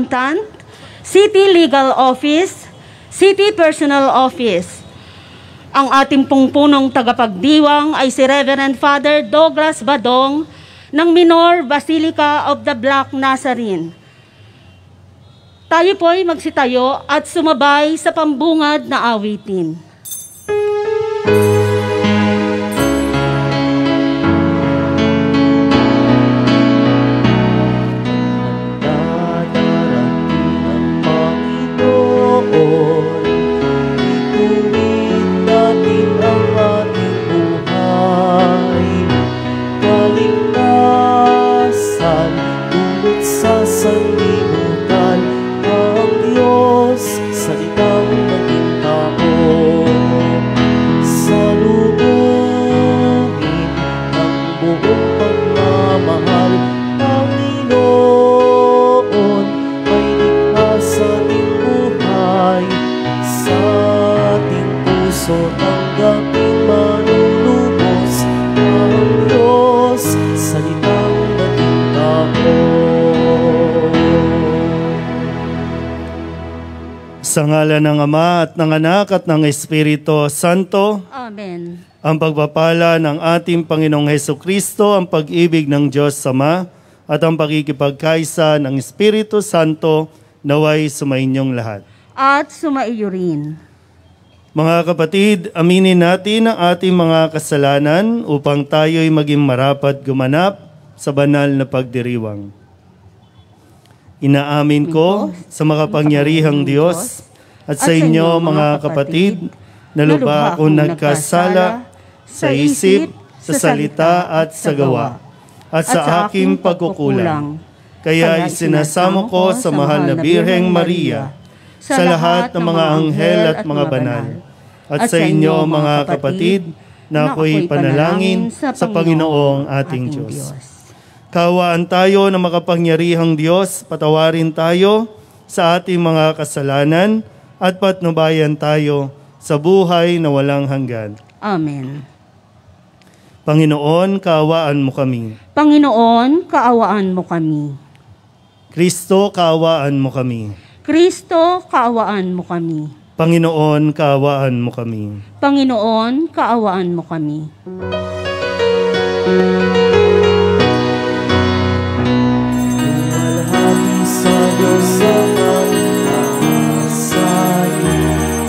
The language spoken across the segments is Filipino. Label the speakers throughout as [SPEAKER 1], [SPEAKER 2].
[SPEAKER 1] Accountant, City Legal Office, City Personal Office. Ang ating pong punong tagapagdiwang ay si Reverend Father Douglas Badong ng Minor Basilica of the Black Nazarene. Tayo po ay magsitayo at sumabay sa pambungad na awitin.
[SPEAKER 2] Sa ngalan ng Ama at ng Anak at ng Espiritu Santo.
[SPEAKER 1] Amen.
[SPEAKER 2] Ang pagpapala ng ating Panginoong Hesukristo, ang pag-ibig ng Diyos Ama, at ang pakikipagkaisa ng Espiritu Santo naway sumainyong lahat.
[SPEAKER 1] At sumaiyo rin.
[SPEAKER 2] Mga kapatid, aminin natin ang ating mga kasalanan upang tayo'y maging marapat gumanap sa banal na pagdiriwang. Inaamin ko sa makapangyarihang Diyos at sa inyo mga kapatid na lubha akong nagkasala sa isip, sa salita at sa gawa at sa aking pagkukulang. Kaya isinasamo ko sa mahal na Birheng Maria, sa lahat ng mga anghel at mga banal, at sa inyo mga kapatid na ako'y panalangin sa Panginoong ating Diyos. Kawaan tayo na makapangyarihang Diyos, patawarin tayo sa ating mga kasalanan at patnubayan tayo sa buhay na walang hanggan.
[SPEAKER 1] Amen.
[SPEAKER 2] Panginoon, kaawaan mo kami.
[SPEAKER 1] Panginoon, kaawaan mo kami.
[SPEAKER 2] Kristo, kaawaan mo kami.
[SPEAKER 1] Kristo, kaawaan mo kami.
[SPEAKER 2] Panginoon, kaawaan mo kami.
[SPEAKER 1] Panginoon, kaawaan mo kami.
[SPEAKER 3] Sa Diyos ang aming kasayo,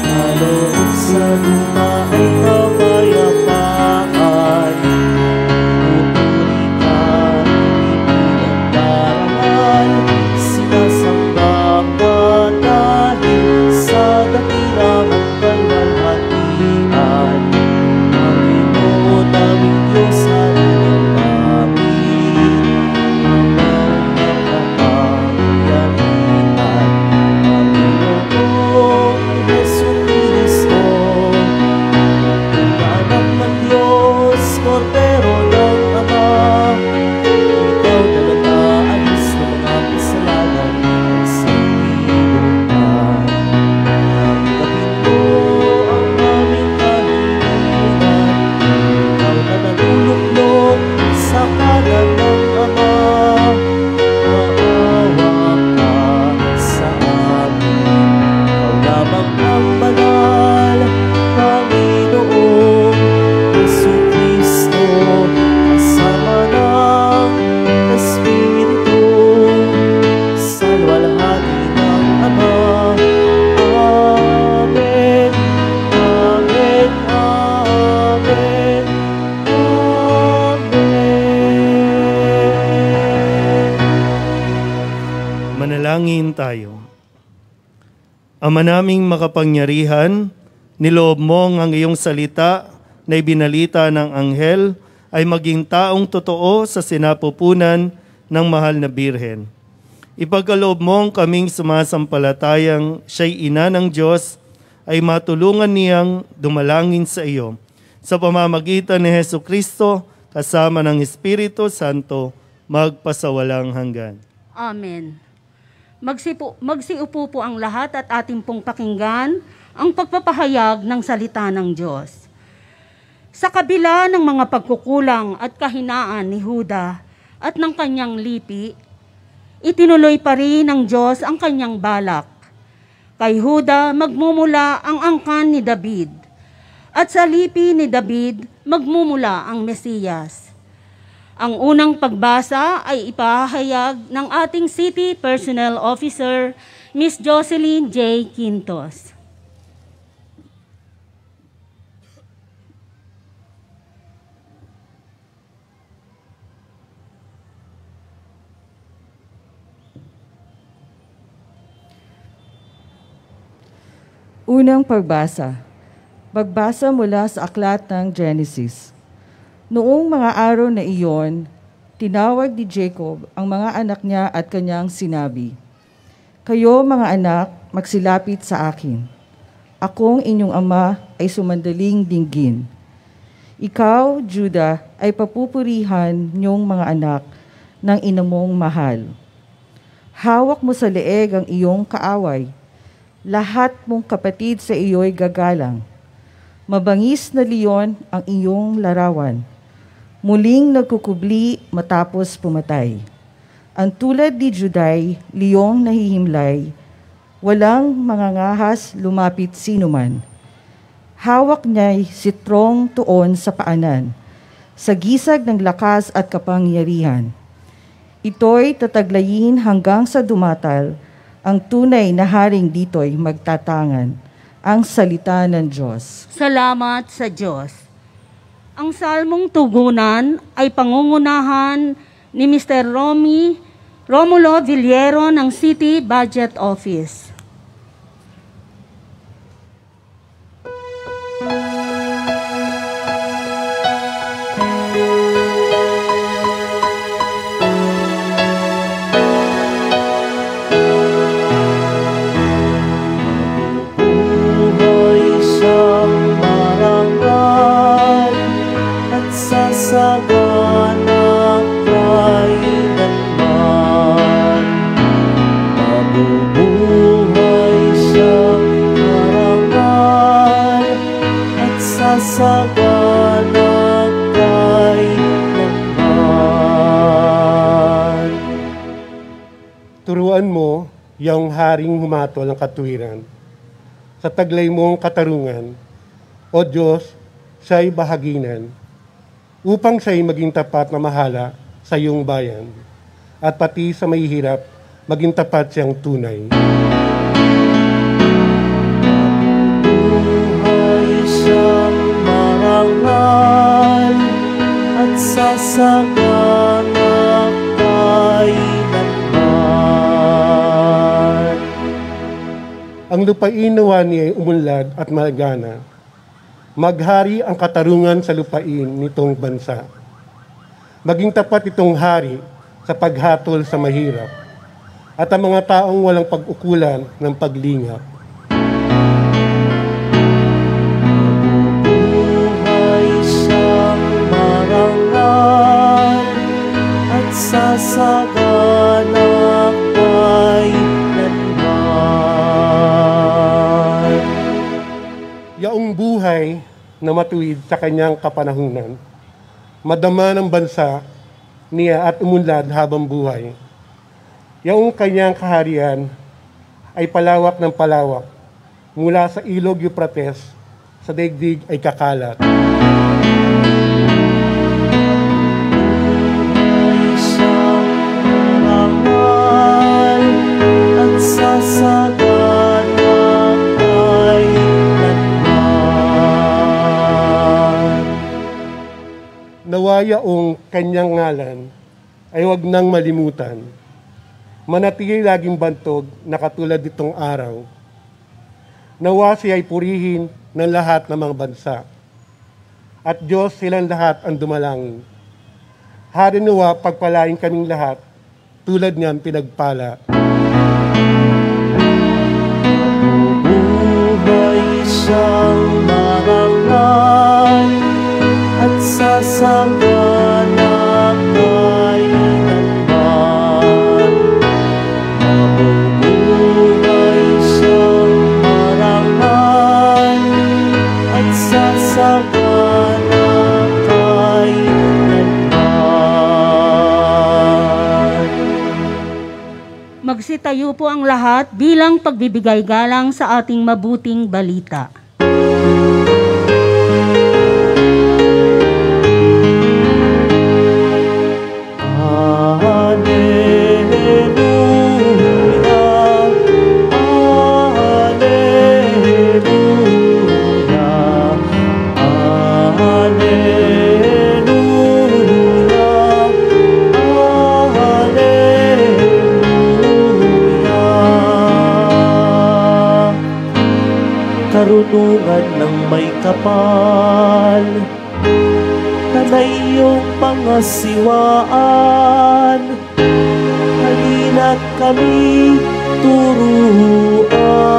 [SPEAKER 3] kaloob sa lupa ay kapayapaan. Pupuri ka, ibilang darangal, sinasamba ka dahil sa dakilang kalwalhatian. Panginoon aming Diyos, halinaw namin,
[SPEAKER 2] Manalangin tayo. Ama naming makapangyarihan, niloob mo ang iyong salita na ibinalita ng anghel ay maging taong totoo sa sinapupunan ng mahal na Birhen. Ipagkaloob mong kaming sumasampalatayang siya'y ina ng Diyos ay matulungan niyang dumalangin sa iyo sa pamamagitan ni Hesukristo kasama ng Espiritu Santo magpasawalang hanggan.
[SPEAKER 1] Amen. Magsiupo po ang lahat at ating pong pakinggan ang pagpapahayag ng salita ng Diyos. Sa kabila ng mga pagkukulang at kahinaan ni Huda at ng kanyang lipi, itinuloy pa rin ng Diyos ang kanyang balak. Kay Juda magmumula ang angkan ni David, at sa lipi ni David magmumula ang Mesiyas. Ang unang pagbasa ay ipahayag ng ating City Personnel Officer, Miss Jocelyn J. Quintos.
[SPEAKER 4] Unang pagbasa. Pagbasa mula sa aklat ng Genesis. Noong mga araw na iyon, tinawag ni Jacob ang mga anak niya at kanyang sinabi, "Kayo mga anak, magsilapit sa akin. Akong inyong ama ay sumandaling dinggin. Ikaw, Judah, ay papupurihan niyong mga anak ng ina mong mahal. Hawak mo sa leeg ang iyong kaaway. Lahat mong kapatid sa iyo'y gagalang. Mabangis na leon ang iyong larawan. Muling nagkukubli matapos pumatay. Ang tulad ni Juday, leong nahihimlay, walang mangangahas lumapit sinuman. Hawak niya'y sitrong tuon sa paanan, sa gisag ng lakas at kapangyarihan. Ito'y tataglayin hanggang sa dumatal. Ang tunay na haring dito'y magtatangan, ang salita ng Diyos."
[SPEAKER 1] Salamat sa Diyos. Ang salmong tugunan ay pangungunahan ni Mr. Romulo Villero ng City Budget Office.
[SPEAKER 5] Turuan mo yung haring humatol ng katuwiran. Sa taglay mong katarungan, O Diyos, siya'y bahaginan, upang siya'y maging tapat na mahala sa iyong bayan, at pati sa mahihirap, maging tapat siyang tunay.
[SPEAKER 3] Buhay siyang marangal at sasagana kailanman.
[SPEAKER 5] Ang lupain nawa niya ay umunlad at malagana. Maghari ang katarungan sa lupain nitong bansa. Maging tapat itong hari sa paghatol sa mahirap at ang mga taong walang pag-ukulan ng paglingap.
[SPEAKER 3] Buhay siyang marangal at sasagana kailanman.
[SPEAKER 5] Yaong buhay na matuwid sa kanyang kapanahunan, madama ng bansa niya at umunlad habang buhay. Yaong kanyang kaharian ay palawak ng palawak, mula sa ilog Euphrates, sa daigdig ay kakalat.
[SPEAKER 3] Buhay siyang marangal at sasagana kailanman.
[SPEAKER 5] Nawa yaong kanyang ngalan ay huwag nang malimutan. Manatili laging bantog na katulad nitong araw. Nawa siya ay purihin ng lahat ng mga bansa. At Diyos silang lahat ang dumalangin. Hari nawa pagpalain kaming lahat, tulad niyang pinagpala.
[SPEAKER 3] Buhay siyang marangal at sasagana kailanman. Mabubuhay siyang marangal at sasagana kailanman.
[SPEAKER 1] Magsitayo po ang lahat bilang pagbibigay galang sa ating mabuting balita.
[SPEAKER 3] Karunungan ng may kapal, tanay iyong pangasiwaan, halina't kami turuan.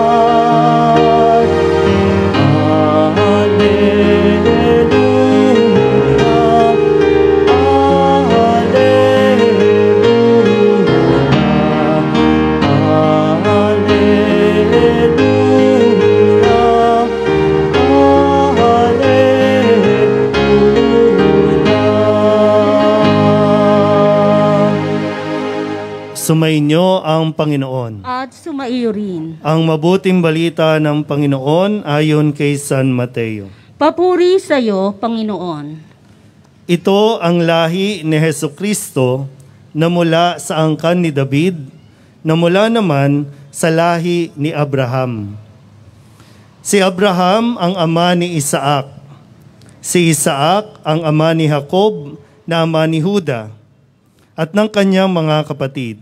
[SPEAKER 2] Sumainyo ang Panginoon.
[SPEAKER 1] At sumaiyo rin.
[SPEAKER 2] Ang mabuting balita ng Panginoon ayon kay San Mateo.
[SPEAKER 1] Papuri sa iyo, Panginoon.
[SPEAKER 2] Ito ang lahi ni Hesukristo na mula sa angkan ni David, na mula naman sa lahi ni Abraham. Si Abraham ang ama ni Isaac. Si Isaac ang ama ni Jacob na ama ni Juda at ng kanyang mga kapatid.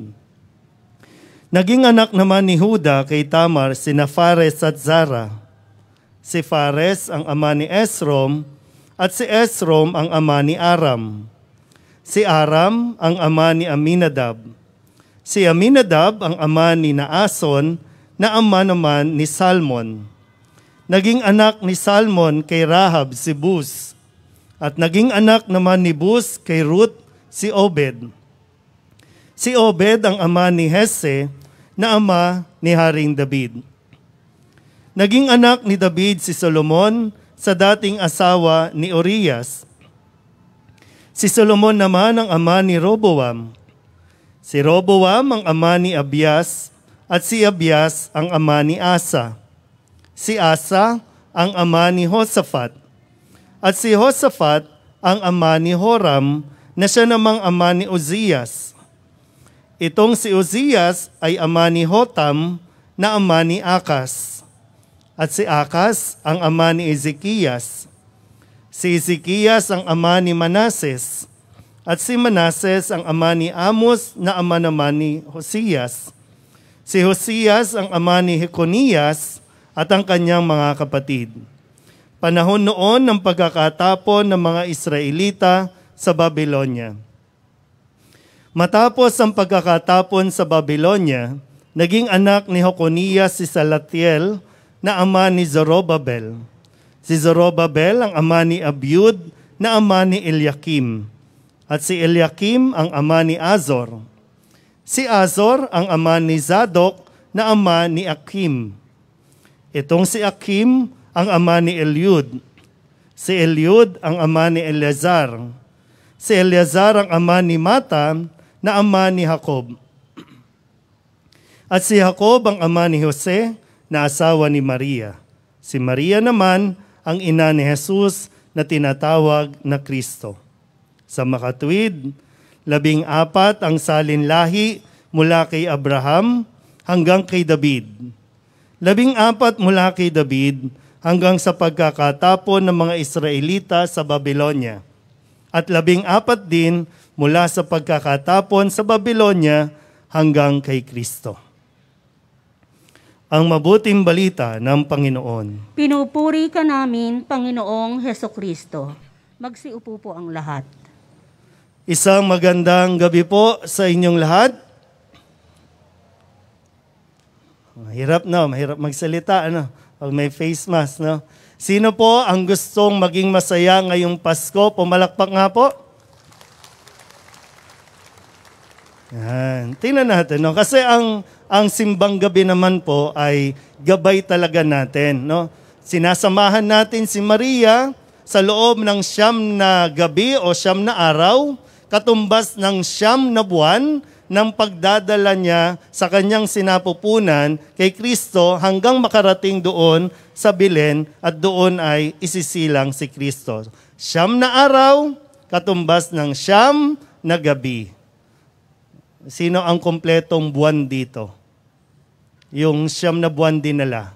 [SPEAKER 2] Naging anak naman ni Juda kay Tamar sina Fares at Zara. Si Fares ang ama ni Esrom at si Esrom ang ama ni Aram. Si Aram ang ama ni Aminadab. Si Aminadab ang ama ni Naason na ama naman ni Salmon. Naging anak ni Salmon kay Rahab si Buz. At naging anak naman ni Buz kay Ruth si Obed. Si Obed ang ama ni Hese na ama ni Haring David. Naging anak ni David si Solomon sa dating asawa ni Urias. Si Solomon naman ang ama ni Roboam. Si Roboam ang ama ni Abias at si Abias ang ama ni Asa. Si Asa ang ama ni Josaphat. At si Josaphat ang ama ni Joram na siya namang ama ni Uzias. Itong si Uzias ay ama ni Hotam na ama ni Akas. At si Akas ang ama ni Ezekias. Si Ezekias ang ama ni Manases. At si Manases ang ama ni Amos na ama naman ni Hosias. Si Hosias ang ama ni Jeconias at ang kanyang mga kapatid. Panahon noon ng pagkakatapon ng mga Israelita sa Babylonia. Matapos ang pagkakatapon sa Babylonia, naging anak ni Jeconias si Salatiel na ama ni Zorobabel. Si Zorobabel ang ama ni Abiud na ama ni Eliakim. At si Eliakim ang ama ni Azor. Si Azor ang ama ni Zadok na ama ni Akim. Itong si Akim ang ama ni Eliud. Si Eliud ang ama ni Eleazar. Si Eleazar ang ama ni Matam na ama ni Jacob. At si Jacob ang ama ni Jose na asawa ni Maria. Si Maria naman ang ina ni Jesus na tinatawag na Kristo. Sa makatuwid, 14 ang salinlahi mula kay Abraham hanggang kay David. 14 mula kay David hanggang sa pagkakatapon ng mga Israelita sa Babylonia. At 14 din mula sa pagkakatapon sa Babylonia hanggang kay Kristo. Ang mabuting balita ng Panginoon.
[SPEAKER 1] Pinupuri ka namin, Panginoong Hesukristo. Magsiupo po ang lahat.
[SPEAKER 2] Isang magandang gabi po sa inyong lahat. Mahirap magsalita, pag may face mask, Sino po ang gustong maging masaya ngayong Pasko? Pumalakpak nga po. Yan. Tingnan natin, kasi ang simbang gabi naman po ay gabay talaga natin. Sinasamahan natin si Maria sa loob ng 9 na gabi o 9 na araw, katumbas ng 9 na buwan ng pagdadala niya sa kanyang sinapupunan kay Kristo hanggang makarating doon sa Belen at doon ay isisilang si Kristo. 9 na araw, katumbas ng 9 na gabi. Sino ang kompletong buwan dito? Yung 9 na buwan dinala.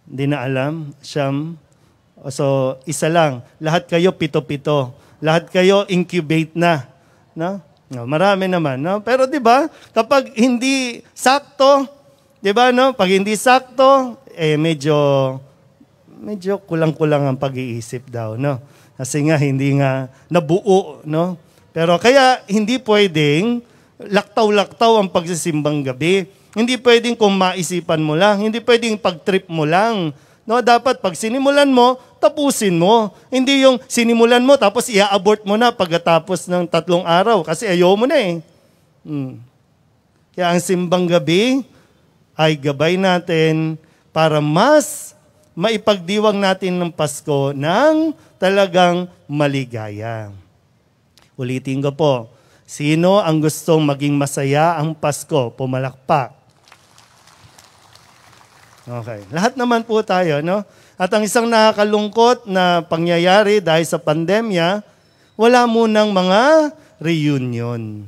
[SPEAKER 2] Hindi na alam. 9. So, isa lang. Lahat kayo 7-7. Lahat kayo incubate na. No? No, marami naman. No? Pero di ba, kapag hindi sakto, di ba, no? Pag hindi sakto, medyo kulang-kulang ang pag-iisip daw. No? Kasi nga, hindi nga nabuo. No? Pero kaya, hindi pwedeng laktaw-laktaw ang pagsisimbang gabi. Hindi pwedeng kung maisipan mo lang. Hindi pwedeng pag-trip mo lang. No, dapat pag sinimulan mo, tapusin mo. Hindi yung sinimulan mo tapos i-abort mo na pagkatapos ng 3 araw kasi ayaw mo na eh. Kaya ang simbang gabi ay gabay natin para mas maipagdiwang natin ng Pasko ng talagang maligaya. Ulitin ko po. Sino ang gustong maging masaya ang Pasko? Pumalakpak. Okay. Lahat naman po tayo, no? At ang isang nakakalungkot na pangyayari dahil sa pandemya, wala munang mga reunion.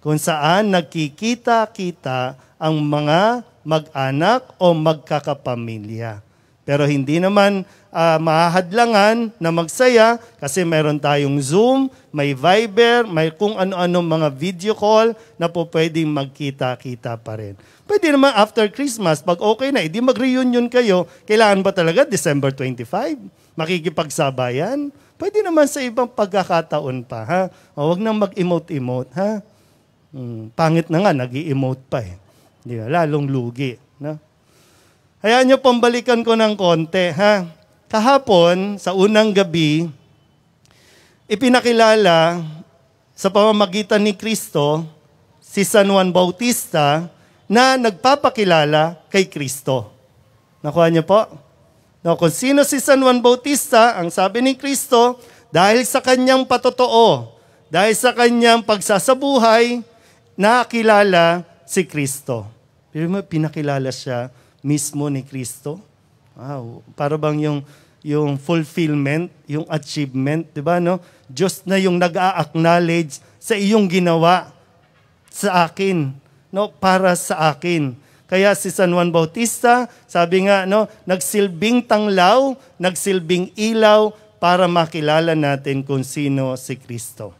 [SPEAKER 2] Kung saan nagkikita-kita ang mga mag-anak o magkakapamilya. Pero hindi naman mahahadlangan na magsaya kasi meron tayong Zoom, may Viber, may kung ano-ano mga video call na po pwedeng magkita-kita pa rin. Pwede naman after Christmas, pag okay na, hindi mag-reunion kayo, kailangan ba talaga December 25? Makikipagsabayan? Pwede naman sa ibang pagkakataon pa, ha? O, wag nang mag-emote-emote, ha? Pangit na nga, nag-i-emote pa eh. Di ba? Lalong lugi, no? Hayaan nyo pambalikan ko ng konti, ha? Kahapon, sa unang gabi, ipinakilala sa pamamagitan ni Kristo si San Juan Bautista na nagpapakilala kay Kristo. Nakuha niyo po? No, kung sino si San Juan Bautista, ang sabi ni Kristo, dahil sa kanyang patotoo, dahil sa kanyang pagsasabuhay, nakilala si Kristo. Pero pinakilala siya mismo ni Kristo. Wow, para bang yung fulfillment, yung achievement, di ba, no? Diyos na yung nag-a-acknowledge sa iyong ginawa sa akin, no? Para sa akin. Kaya si San Juan Bautista, sabi nga, no, nagsilbing tanglaw, nagsilbing ilaw para makilala natin kung sino si Kristo.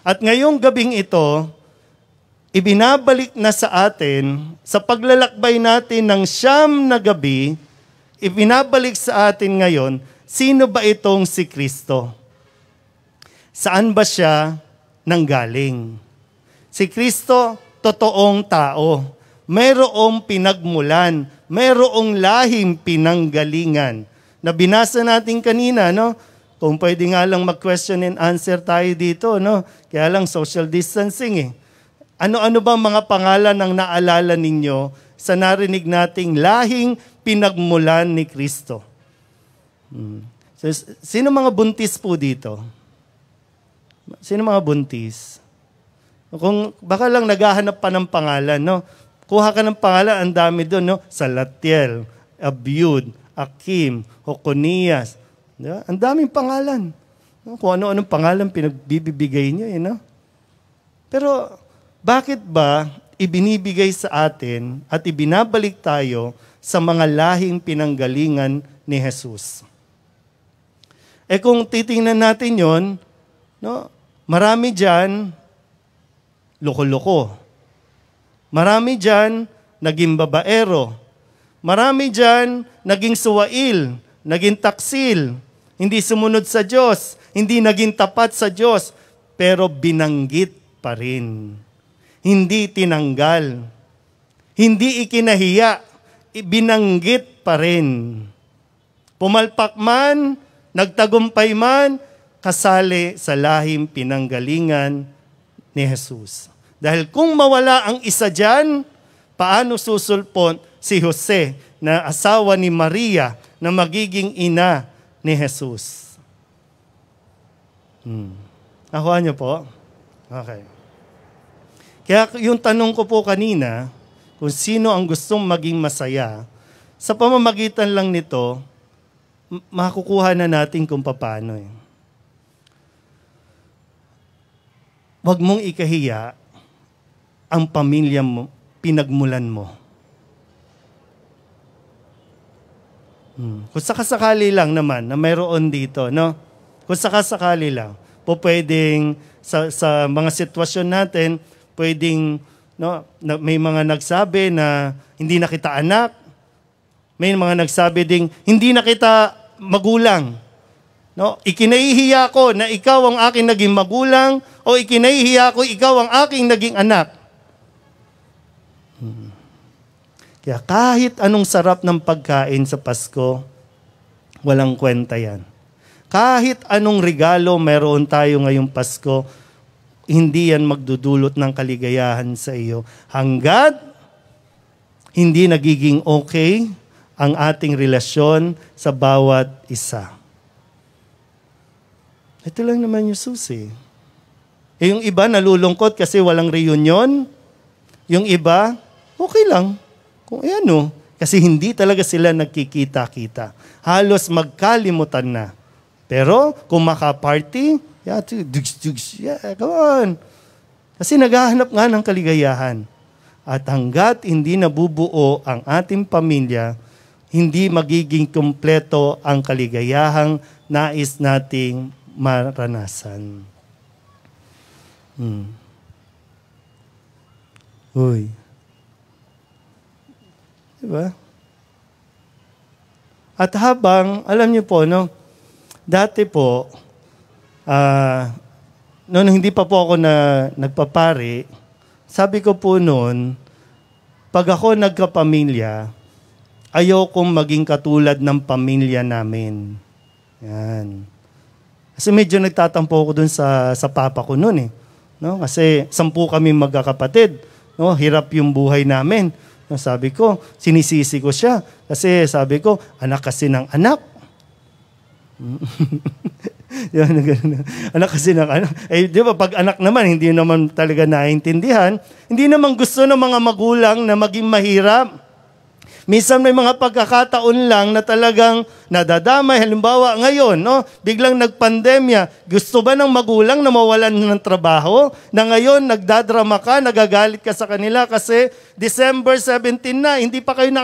[SPEAKER 2] At ngayong gabing ito, ibinabalik na sa atin, sa paglalakbay natin ng 9 na gabi, ibinabalik sa atin ngayon, sino ba itong si Kristo? Saan ba siya nanggaling? Si Kristo, totoong tao. Mayroong pinagmulan, mayroong lahing pinanggalingan. Na binasa natin kanina, no? Kung pwede nga lang mag-question and answer tayo dito, no? Kaya lang social distancing eh. Ano-ano ba mga pangalan ang naalala ninyo sa narinig nating lahing pinagmulan ni Kristo? So, sino mga buntis po dito? Sino mga buntis? Kung baka lang naghahanap pa ng pangalan, no? Kuha ka ng pangalan, ang dami doon, no? Salatiel, Abiud, Akim, Hoconias. Diba? Ang daming pangalan. No? Kung ano-anong pangalan pinagbibigay niyo, no? Pero bakit ba ibinibigay sa atin at ibinabalik tayo sa mga lahing pinanggalingan ni Jesus? Kung titingnan natin yon, no, marami dyan loko-loko. Marami dyan naging babaero. Marami dyan naging suwail, naging taksil, hindi sumunod sa Diyos, hindi naging tapat sa Diyos, pero binanggit pa rin. Hindi tinanggal. Hindi ikinahiya. Binanggit pa rin. Pumalpak man, nagtagumpay man, kasali sa lahing pinanggalingan ni Jesus. Dahil kung mawala ang isa dyan, paano susulpot si Jose na asawa ni Maria na magiging ina ni Jesus? Nakuha niyo po? Okay. Kaya yung tanong ko po kanina, kung sino ang gustong maging masaya, sa pamamagitan lang nito, makukuha na natin kung paano. Huwag mong ikahiya ang pamilya mo, pinagmulan mo. Kung sakasakali lang naman na mayroon dito, no? Kung sakasakali lang, po pwedeng sa mga sitwasyon natin, pwedeng may mga nagsabi na hindi na kita anak, may mga nagsabi ding hindi na kita magulang. No? Ikinahihiya ko na ikaw ang aking naging magulang o ikinahihiya ko ikaw ang aking naging anak. Kaya kahit anong sarap ng pagkain sa Pasko, walang kwenta yan. Kahit anong regalo meron tayo ngayong Pasko, hindi yan magdudulot ng kaligayahan sa iyo. Hanggat hindi nagiging okay ang ating relasyon sa bawat isa. Ito lang naman yung susi. Yung iba nalulungkot kasi walang reunion. Yung iba, okay lang. Kung kasi hindi talaga sila nagkikita-kita. Halos magkalimutan na. Pero kung maka-party, come on. Kasi naghahanap nga ng kaligayahan. At hanggat hindi nabubuo ang ating pamilya, hindi magiging kumpleto ang kaligayahang nais nating maranasan. Uy. Diba? At habang, alam niyo po, dati po, noon hindi pa po ako nagpapari, sabi ko po noon, pag ako nagkapamilya, ayokong maging katulad ng pamilya namin. Yan. Kasi medyo nagtatampo ako dun sa papa ko noon . No? Kasi 10 kami magkakapatid. No? Hirap yung buhay namin. No? Sabi ko, sinisisi ko siya. Kasi sabi ko, anak kasi ng anak. Anak kasi ng anak. Di ba, pag anak naman, hindi naman talaga naiintindihan. Hindi naman gusto ng mga magulang na maging mahirap. Minsan may mga pagkakataon lang na talagang nadadamay. Halimbawa ngayon, biglang nagpandemya. Gusto ba ng magulang na mawalan ng trabaho? Na ngayon, nagdadrama ka, nagagalit ka sa kanila kasi December 17 na, hindi pa kayo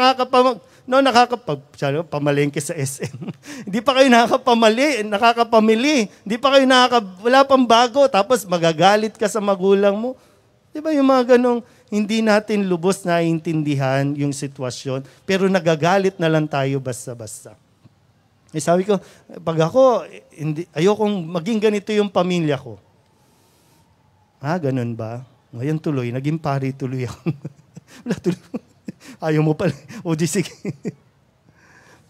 [SPEAKER 2] pamalengke sa SM. Hindi pa kayo nakakapamili. Hindi pa kayo wala pang bago. Tapos magagalit ka sa magulang mo. Di ba yung mga ganong, hindi natin lubos na intindihan yung sitwasyon, pero nagagalit na lang tayo basta-basta. Sabi ko, pag ako, ayokong maging ganito yung pamilya ko. Ganun ba? Ngayon tuloy, naging pari tuloy ako. Wala tuloy. Ayaw mo pala. O di sige.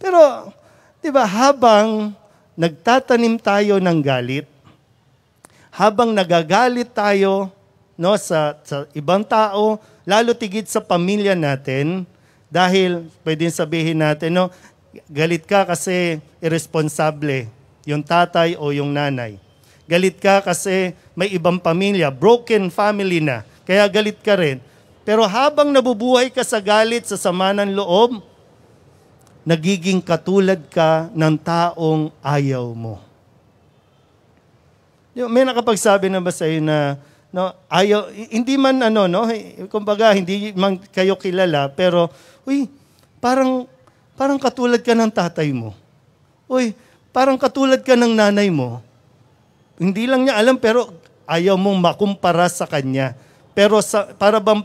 [SPEAKER 2] Pero, di ba, habang nagtatanim tayo ng galit, habang nagagalit tayo, sa ibang tao, lalo tigit sa pamilya natin, dahil pwedeng sabihin natin, galit ka kasi irresponsable, yung tatay o yung nanay. Galit ka kasi may ibang pamilya, broken family na, kaya galit ka rin. Pero habang nabubuhay ka sa galit, sa sama ng loob, nagiging katulad ka ng taong ayaw mo. May nakapagsabi na ba sa'yo na ayaw, hindi man kumbaga hindi man kayo kilala, pero parang katulad ka ng tatay mo. Parang katulad ka ng nanay mo. Hindi lang niya alam, pero ayaw mong makumpara sa kanya. Pero para bang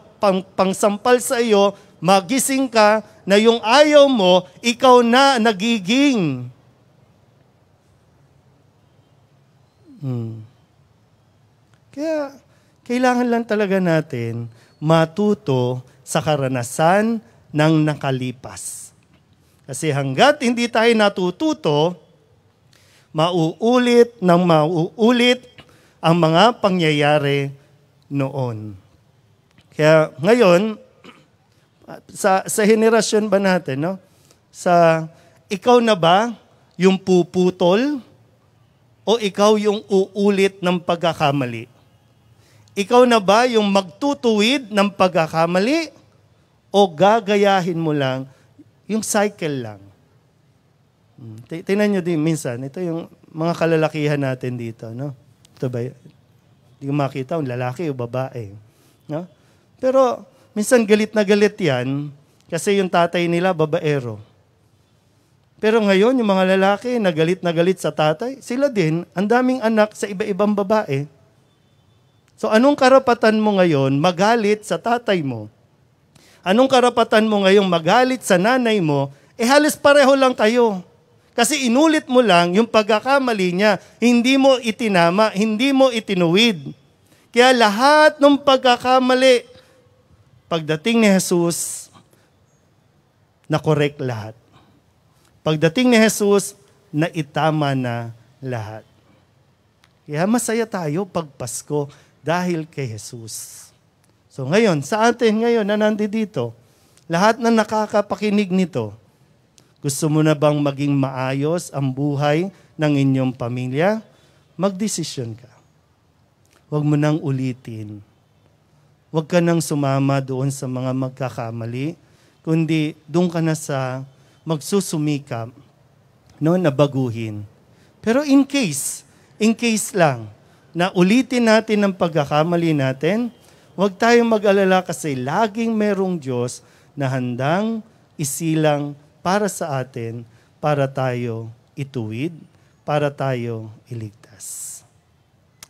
[SPEAKER 2] pangsampal sa iyo, magising ka na yung ayaw mo, ikaw na nagiging. Kaya kailangan lang talaga natin matuto sa karanasan ng nakalipas. Kasi hanggat hindi tayo natututo, mauulit ang mga pangyayari noon. Kaya ngayon, sa henerasyon ba natin, ikaw na ba yung puputol o ikaw yung uulit ng pagkakamali? Ikaw na ba yung magtutuwid ng pagkakamali o gagayahin mo lang yung cycle lang? Tingnan nyo din minsan, ito yung mga kalalakihan natin dito. No? Ito ba? Hindi ko makita kung lalaki o babae. No? Pero minsan galit na galit yan kasi yung tatay nila babaero. Pero ngayon, yung mga lalaki na galit sa tatay, sila din, ang daming anak sa iba-ibang babae. So anong karapatan mo ngayon magalit sa tatay mo? Anong karapatan mo ngayong magalit sa nanay mo? Halos pareho lang kayo. Kasi inulit mo lang yung pagkakamali niya. Hindi mo itinama, hindi mo itinuwid. Kaya lahat ng pagkakamali, pagdating ni Jesus, na-correct lahat. Pagdating ni Jesus, naitama na lahat. Kaya masaya tayo pag Pasko dahil kay Jesus. So ngayon, sa atin ngayon na nandito, lahat na nakakapakinig nito, gusto mo na bang maging maayos ang buhay ng inyong pamilya? Magdesisyon ka. Huwag mo nang ulitin. Huwag ka nang sumama doon sa mga magkakamali, kundi doon ka na sa magsusumikap, no, na baguhin. Pero in case lang, na ulitin natin ang pagkakamali natin, huwag tayong mag-alala kasi laging merong Diyos na handang isilang para sa atin, para tayo ituwid, para tayo iligtas.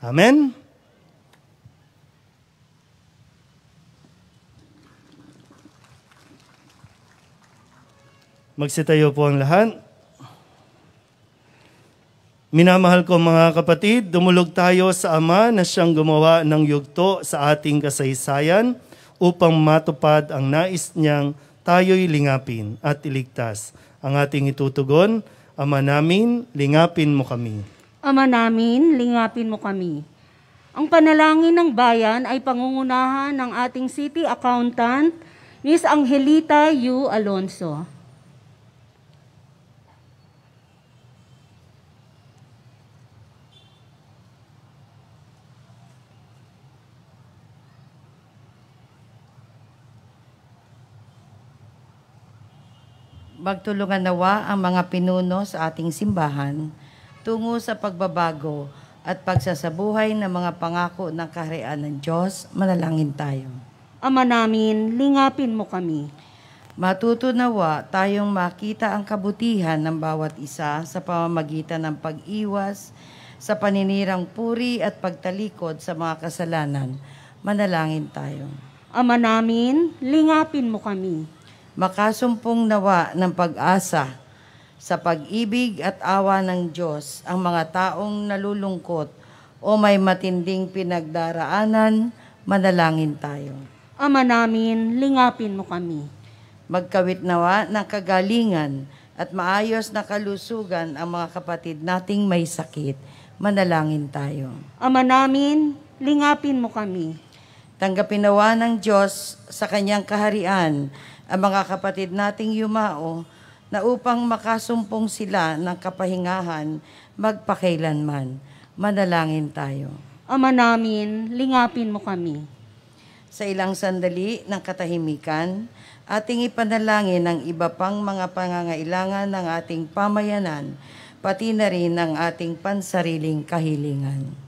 [SPEAKER 2] Amen? Magsitayo po ang lahat. Minamahal ko mga kapatid, dumulog tayo sa Ama na siyang gumawa ng yugto sa ating kasaysayan upang matupad ang nais niyang tayo'y lingapin at iligtas. Ang ating itutugon, Ama namin, lingapin mo kami.
[SPEAKER 1] Ama namin, lingapin mo kami. Ang panalangin ng bayan ay pangungunahan ng ating City Accountant, Ms. Angelita U. Alonso.
[SPEAKER 6] Magtulungan nawa ang mga pinuno sa ating simbahan tungo sa pagbabago at pagsasabuhay ng mga pangako ng kaharian ng Diyos. Manalangin tayo.
[SPEAKER 1] Ama namin, lingapin mo kami.
[SPEAKER 6] Matuto nawa tayong makita ang kabutihan ng bawat isa sa pamamagitan ng pag-iwas sa paninirang puri at pagtalikod sa mga kasalanan. Manalangin tayo.
[SPEAKER 1] Ama namin, lingapin mo kami.
[SPEAKER 6] Makasumpong nawa ng pag-asa sa pag-ibig at awa ng Diyos ang mga taong nalulungkot o may matinding pinagdaraanan. Manalangin tayo.
[SPEAKER 1] Ama namin, lingapin mo kami.
[SPEAKER 6] Magkawit nawa ng kagalingan at maayos na kalusugan ang mga kapatid nating may sakit. Manalangin tayo.
[SPEAKER 1] Ama namin, lingapin mo kami.
[SPEAKER 6] Tanggapin nawa ng Diyos sa kanyang kaharian ang mga kapatid nating yumao na upang makasumpong sila ng kapahingahan magpakailanman. Manalangin tayo.
[SPEAKER 1] Ama namin, lingapin mo kami.
[SPEAKER 6] Sa ilang sandali ng katahimikan, ating ipanalangin ang iba pang mga pangangailangan ng ating pamayanan, pati na rin ang ating pansariling kahilingan.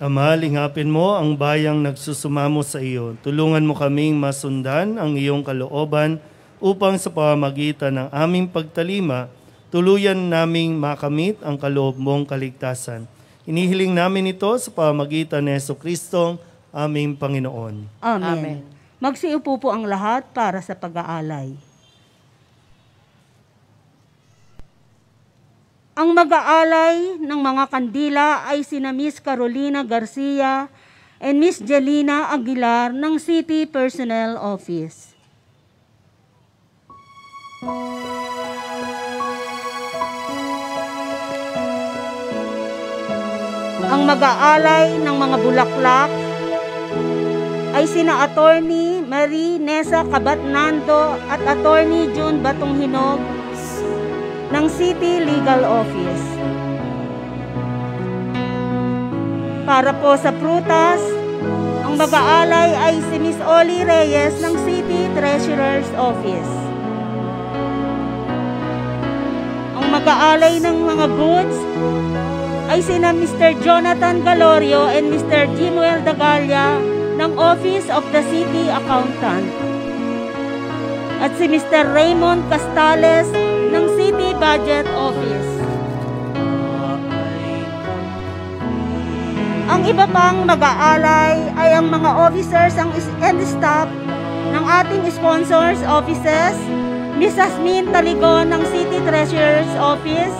[SPEAKER 2] Ama, lingapin mo ang bayang nagsusumamo sa iyo. Tulungan mo kaming masundan ang iyong kalooban upang sa pamamagitan ng aming pagtalima, tuluyan naming makamit ang kaloob mong kaligtasan. Inihiling namin ito sa pamamagitan ni Jesucristo, aming Panginoon.
[SPEAKER 1] Amen. Magsiupo po ang lahat para sa pag-aalay. Ang mag-aalay ng mga kandila ay sina Miss Carolina Garcia and Miss Jelina Aguilar ng City Personnel Office. Ang mag-aalay ng mga bulaklak ay sina Attorney Marie Nessa Cabatnando at Attorney June Batonghinog ng City Legal Office. Para po sa prutas, ang mag-aalay ay si Miss Oli Reyes ng City Treasurer's Office. Ang mag-aalay ng mga goods ay sina Mr. Jonathan Galorio and Mr. Jimuel Dagalia ng Office of the City Accountant. At si Mr. Raymond Castales ng City Budget Office. Ang iba pang mag-aalay ay ang mga officers and staff ng ating sponsors offices, Miss Asmin Taligon ng City Treasurer's Office,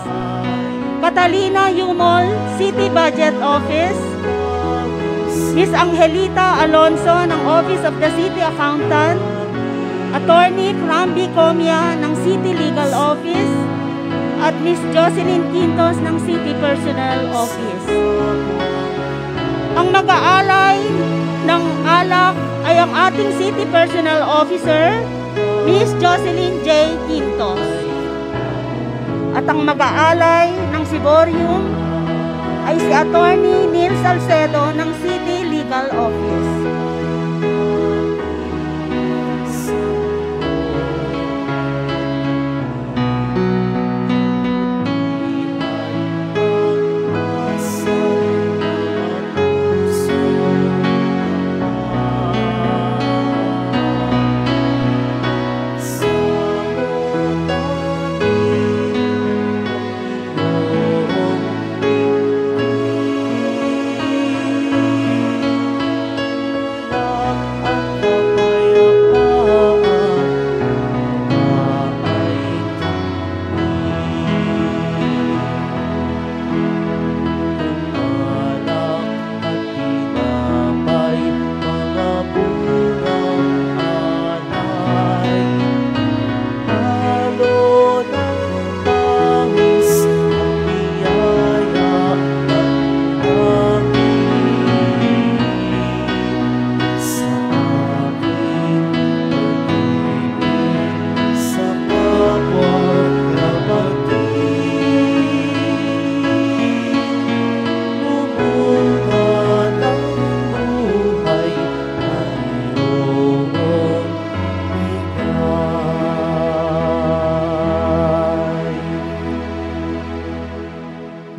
[SPEAKER 1] Catalina Yumol, City Budget Office, Miss Angelita Alonso ng Office of the City Accountant, Attorney Framby Comia ng City Legal Office, at Miss Jocelyn Quintos ng City Personnel Office. Ang mag-aalay ng alak ay ang ating City Personnel Officer, Miss Jocelyn J. Quintos. At ang mag-aalay ng Siborium ay si Attorney Neil Salcedo ng City Legal Office.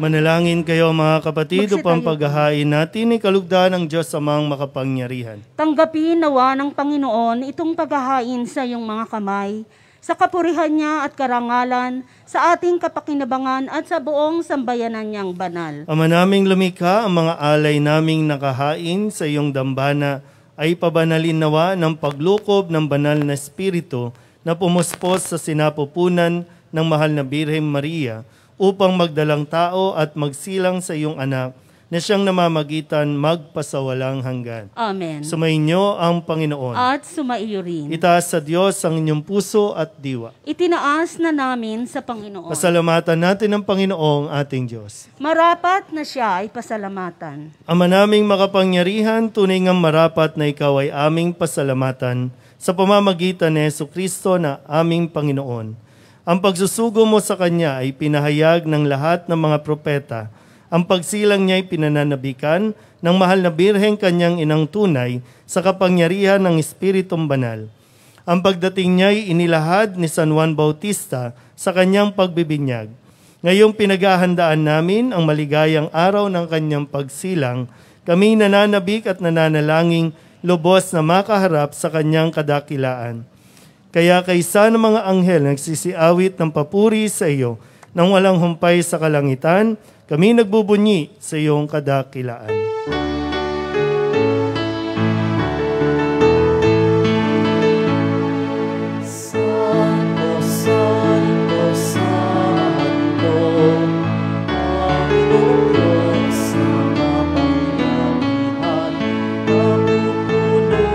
[SPEAKER 2] Manalangin kayo mga kapatid upang paghahain natin ay kalugdan ng Diyos Amang makapangyarihan.
[SPEAKER 1] Tanggapin nawa ng Panginoon itong paghahain sa iyong mga kamay, sa kapurihan niya at karangalan, sa ating kapakinabangan at sa buong sambayanan niyang banal.
[SPEAKER 2] Ama naming lumikha, ang mga alay naming nakahain sa iyong dambana ay pabanalin nawa ng paglukob ng banal na Espiritu na pumuspos sa sinapupunan ng mahal na Birheng Maria, upang magdalang tao at magsilang sa iyong anak na siyang namamagitan magpasawalang hanggan.
[SPEAKER 1] Amen.
[SPEAKER 2] Sumainyo ang Panginoon.
[SPEAKER 1] At sumaiyo rin.
[SPEAKER 2] Itaas sa Diyos ang inyong puso at diwa.
[SPEAKER 1] Itinaas na namin sa Panginoon.
[SPEAKER 2] Pasalamatan natin ang Panginoong ating Diyos.
[SPEAKER 1] Marapat na siya ay pasalamatan.
[SPEAKER 2] Ama naming makapangyarihan, tunay ngang marapat na ikaw ay aming pasalamatan sa pamamagitan ni Jesucristo na aming Panginoon. Ang pagsusugo mo sa Kanya ay pinahayag ng lahat ng mga propeta. Ang pagsilang niya ay pinananabikan ng mahal na Birheng Kanyang inang tunay sa kapangyarihan ng Espiritong Banal. Ang pagdating niya ay inilahad ni San Juan Bautista sa kanyang pagbibinyag. Ngayong pinaghahandaan namin ang maligayang araw ng kanyang pagsilang, kami nananabik at nananalangin lubos na makaharap sa kanyang kadakilaan. Kaya kaysa ng mga anghel nagsisiawit ng papuri sa iyo nang walang humpay sa kalangitan, kami nagbubunyi sa iyong kadakilaan.
[SPEAKER 3] Santo, Santo, Santo, Panginoong Diyos na makapangyarihan, napupuno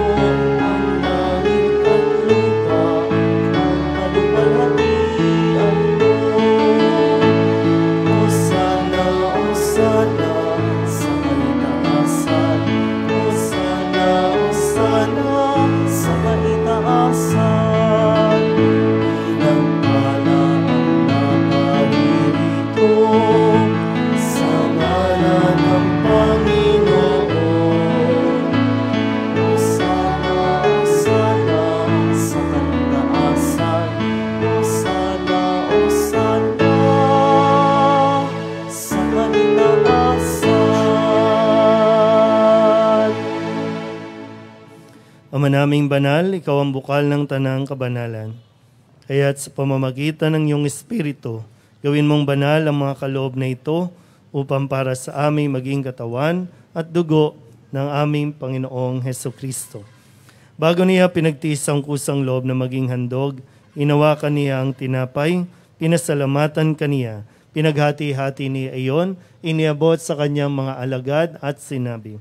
[SPEAKER 3] ang langit at lupa ng kaluwalhatian mo. Hosana, Hosana, sa
[SPEAKER 2] Ama naming banal, ikaw ang bukal ng tanang kabanalan. Kaya't sa pamamagitan ng iyong Espiritu, gawin mong banal ang mga kaloob na ito upang para sa aming maging katawan at dugo ng aming Panginoong Hesukristo. Bago niya pinagtiis ang kusang loob na maging handog, inawakan niya ang tinapay, pinasalamatan kaniya, pinaghati-hati niya iyon, iniabot sa kanyang mga alagad at sinabi,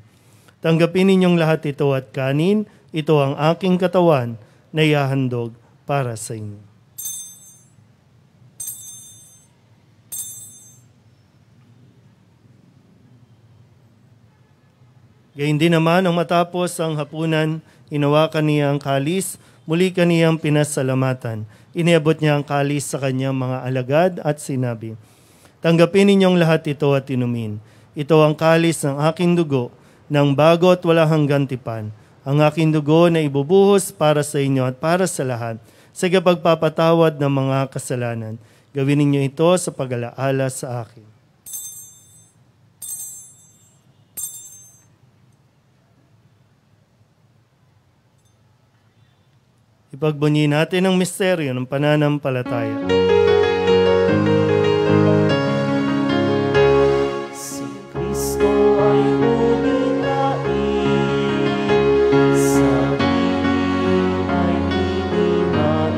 [SPEAKER 2] "Tanggapin ninyong lahat ito at kanin, ito ang aking katawan na ihahandog para sa inyo." Gayun din naman, ang matapos ang hapunan, inawakan niya ang kalis, muli kaniyang pinasalamatan. Iniabot niya ang kalis sa kanyang mga alagad at sinabi, "Tanggapin ninyong lahat ito at inumin. Ito ang kalis ng aking dugo, ng bago at wala hanggang tipan. Ang aking dugo na ibubuhos para sa inyo at para sa lahat, sa pagpapatawad ng mga kasalanan. Gawin ninyo ito sa pag-alaala sa akin." Ipagbunyi natin ang misteryo ng pananampalataya.
[SPEAKER 3] Si Kristo ay uninain, sarili ay hinihain,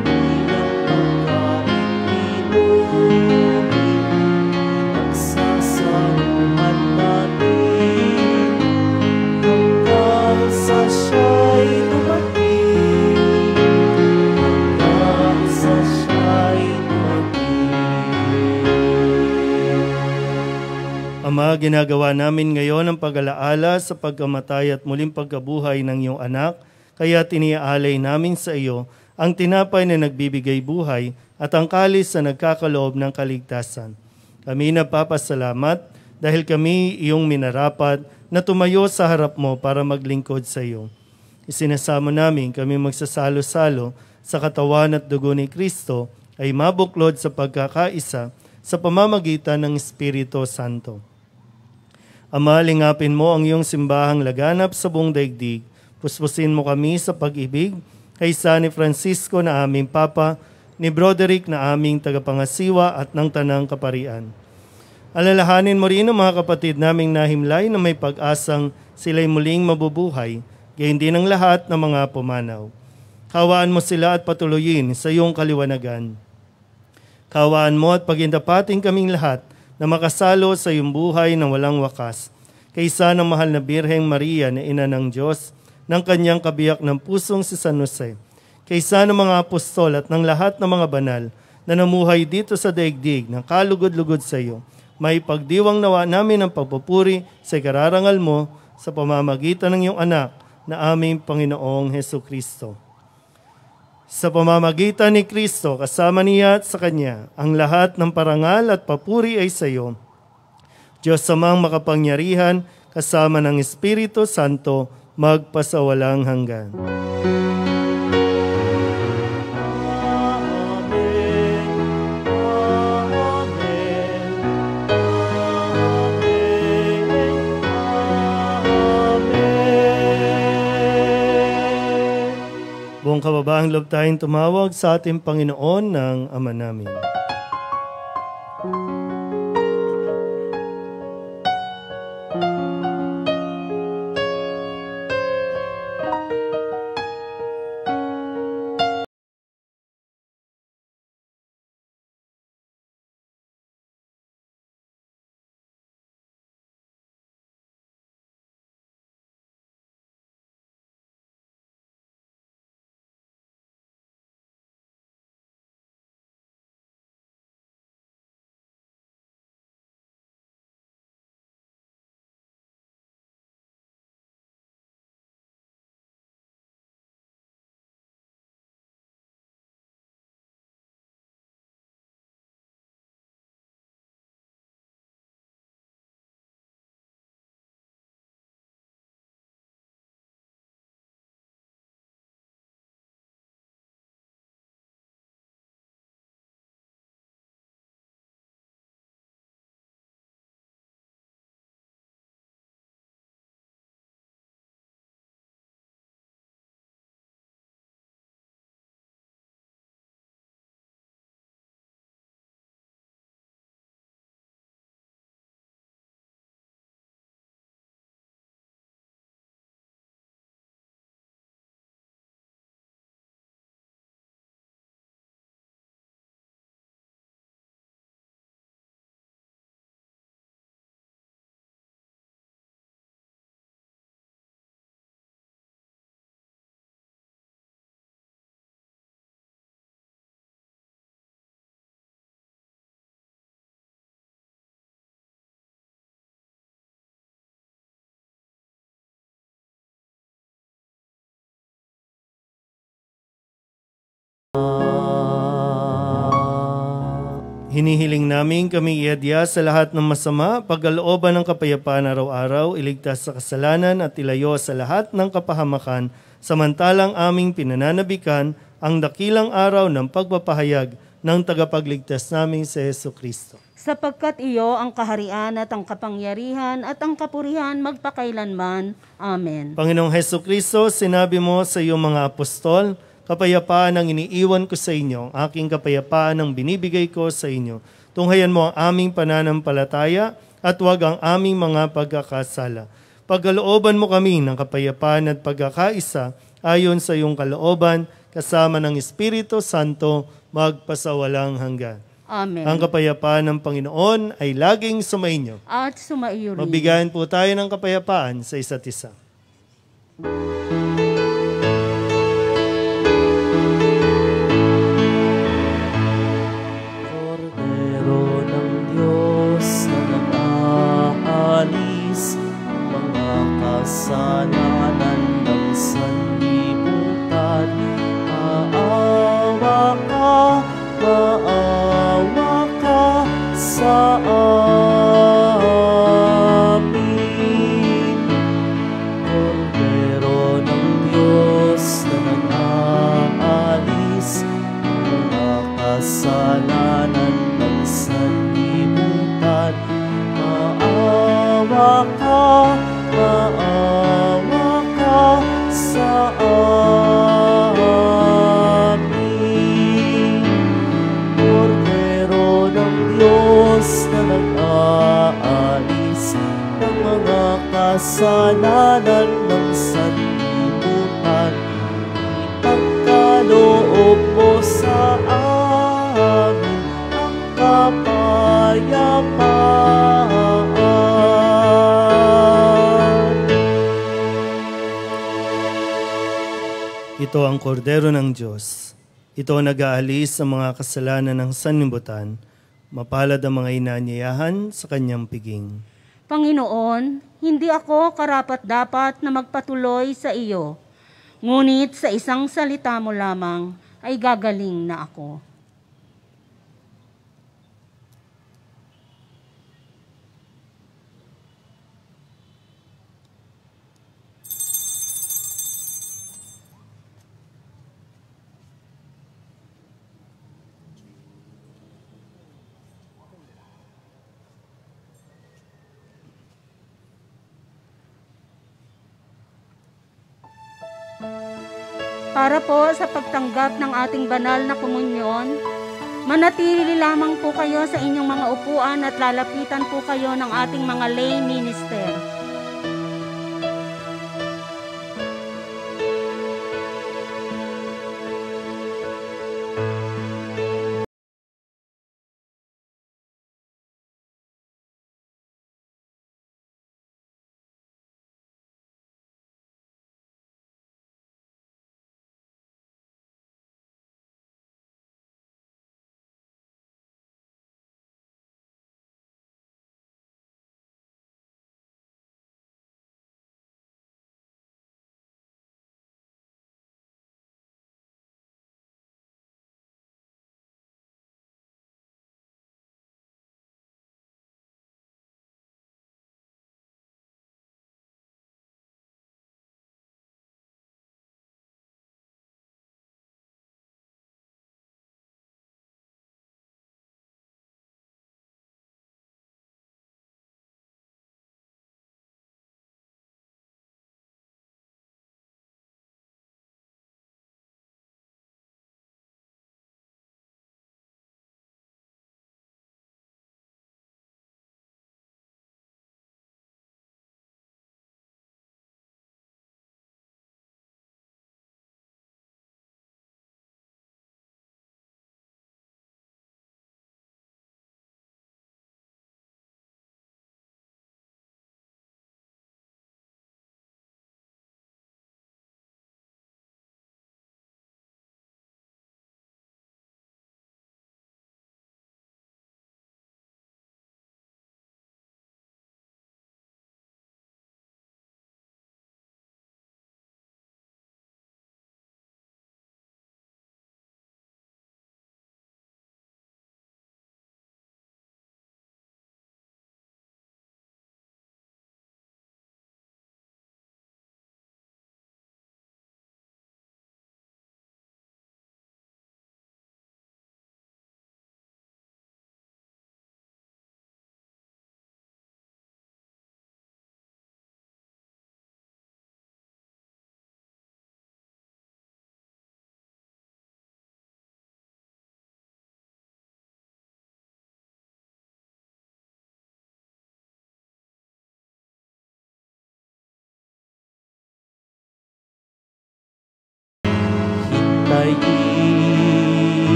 [SPEAKER 3] bilang pagkain inumin, pagsasaluhan natin, hanggang sa siya'y dumating, hanggang sa siya'y
[SPEAKER 2] Ama, ginagawa namin ngayon ang pag-alaala sa pagkamatay at muling pagkabuhay ng iyong anak, kaya tiniaalay namin sa iyo ang tinapay na nagbibigay buhay at ang kalis na nagkakaloob ng kaligtasan. Kami nagpapasalamat dahil kami iyong minarapat na tumayo sa harap mo para maglingkod sa iyo. Isinasamo namin kami magsasalo-salo sa katawan at dugo ni Kristo ay mabuklod sa pagkakaisa sa pamamagitan ng Espiritu Santo. Ama, lingapin mo ang iyong simbahang laganap sa buong daigdig. Puspusin mo kami sa pag-ibig, kaysa ni Francisco na aming Papa, ni Broderick na aming tagapangasiwa at ng Tanang Kaparian. Alalahanin mo rin ang mga kapatid naming nahimlay na may pag-asang sila'y muling mabubuhay, gayon din ang lahat ng mga pumanaw. Kawaan mo sila at patuloyin sa iyong kaliwanagan. Kawaan mo at pagindapating kaming lahat na makasalo sa iyong buhay na walang wakas, kaysa ng mahal na Birheng Maria na Ina ng Diyos, ng kanyang kabiyak ng pusong si San Jose, kaysa ng mga apostol at ng lahat ng mga banal na namuhay dito sa daigdig ng kalugod-lugod sa iyo, may pagdiwang nawa namin ang pagpupuri sa ikararangal mo sa pamamagitan ng iyong anak na aming Panginoong Hesukristo. Sa pamamagitan ni Kristo, kasama niya at sa Kanya, ang lahat ng parangal at papuri ay sa iyo. Diyos amang makapangyarihan, kasama ng Espiritu Santo, magpasawalang hanggan. Buong kababaang loob tayong tumawag sa ating Panginoon ng Ama namin. Hinihiling namin kami iadya sa lahat ng masama, pagkalooban ng kapayapaan araw-araw, iligtas sa kasalanan at ilayo sa lahat ng kapahamakan, samantalang aming pinananabikan ang dakilang araw ng pagpapahayag ng tagapagligtas namin si Hesu Kristo.
[SPEAKER 1] Sapagkat iyo ang kaharian at ang kapangyarihan at ang kapurihan magpakailanman. Amen.
[SPEAKER 2] Panginoong Hesu Kristo, sinabi mo sa iyong mga apostol, kapayapaan ang iniiwan ko sa inyo, ang aking kapayapaan ang binibigay ko sa inyo. Tunghayan mo ang aming pananampalataya at huwag ang aming mga pagkakasala. Pagkalooban mo kami ng kapayapaan at pagkakaisa ayon sa iyong kalooban, kasama ng Espiritu Santo, magpasawalang hanggan.
[SPEAKER 1] Amen.
[SPEAKER 2] Ang kapayapaan ng Panginoon ay laging sumainyo.
[SPEAKER 1] At sumaiyo rin.
[SPEAKER 2] Mabigayan po tayo ng kapayapaan sa isa't isa.
[SPEAKER 3] Kordero ng Diyos na nag-aalis ang mga kasalanan ng sanlibutan. Maawa ka sa amin. Kordero ng Diyos na nag-aalis ang mga kasalanan ng sanlibutan. Maawa ka sa amin. Kordero ng Diyos na nag-aalis ng mga kasalanan ng sanlibutan. Ipagkaloob mo sa amin ang kapayapaan.
[SPEAKER 2] Ito ang kordero ng Diyos. Ito ang nag-aalis sa mga kasalanan ng sanlibutan. Mapalad ang mga inanyayahan sa kanyang piging.
[SPEAKER 1] Panginoon, hindi ako karapat-dapat na magpatuloy sa iyo. Ngunit sa isang salita mo lamang ay gagaling na ako. Para po sa pagtanggap ng ating banal na komunyon, manatili lamang po kayo sa inyong mga upuan at lalapitan po kayo ng ating mga lay minister.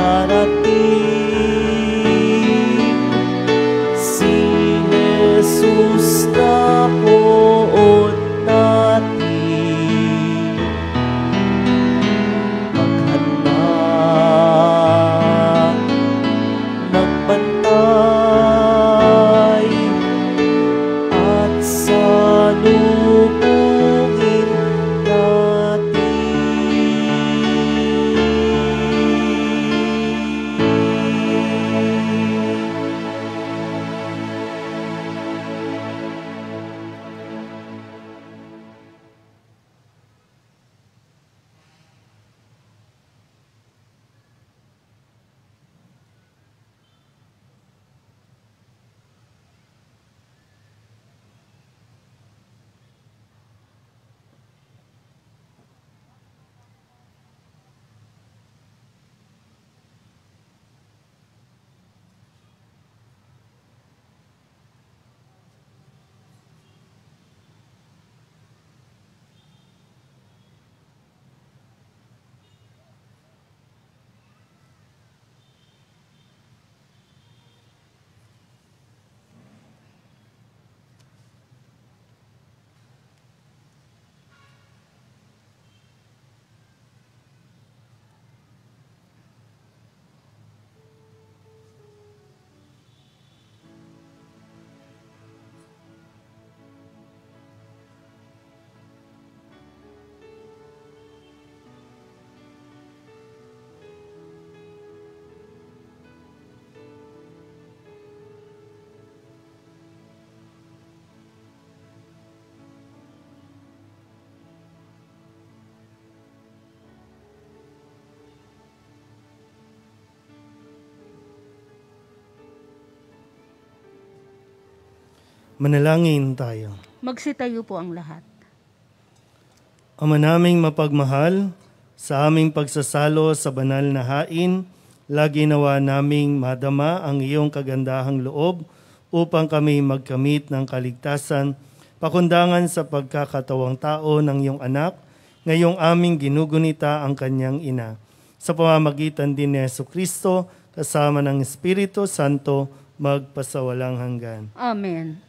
[SPEAKER 3] darating, si Jesus na poon natin. Maghanda, magbantay, at salubungin natin.
[SPEAKER 2] Manalangin tayo.
[SPEAKER 1] Magsitayo po ang lahat.
[SPEAKER 2] Ama naming mapagmahal, sa aming pagsasalo sa banal na hain, lagi nawa naming madama ang iyong kagandahang loob upang kami magkamit ng kaligtasan, pakundangan sa pagkakatawang tao ng iyong anak, ngayong aming ginugunita ang kanyang ina. Sa pamamagitan din ni Jesucristo, kasama ng Espiritu Santo, magpasawalang hanggan.
[SPEAKER 1] Amen.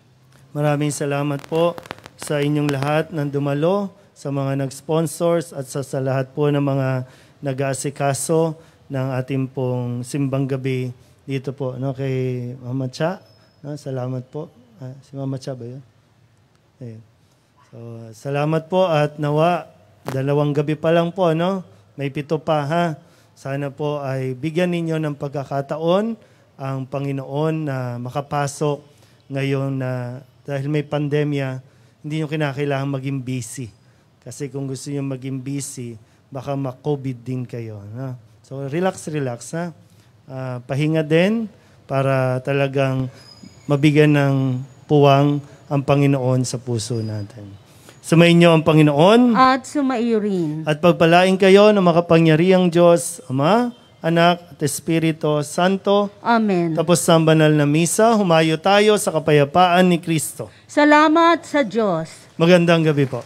[SPEAKER 2] Maraming salamat po sa inyong lahat ng dumalo, sa mga nag-sponsors at sa lahat po ng mga nag-aasikaso ng ating pong simbang gabi dito po, no, kay Mama Cha. No, salamat po. Si Mama Cha ba yun? Ayun. So, salamat po at nawa, 2 gabi pa lang po, no? May 7 pa, ha? Sana po ay bigyan ninyo ng pagkakataon ang Panginoon na makapasok ngayon na dahil may pandemya, hindi nyo kinakailangan maging busy. Kasi kung gusto nyo maging busy, baka ma-COVID din kayo. No? So relax, ha? Pahinga din para talagang mabigyan ng puwang ang Panginoon sa puso natin. Sumainyo ang Panginoon.
[SPEAKER 1] At sumaiyo rin.
[SPEAKER 2] At pagpalain kayo ng makapangyarihang Diyos, Ama, Anak, at Espiritu Santo.
[SPEAKER 1] Amen.
[SPEAKER 2] Tapos sa banal na misa, humayo tayo sa kapayapaan ni Kristo.
[SPEAKER 1] Salamat sa Diyos.
[SPEAKER 2] Magandang gabi po.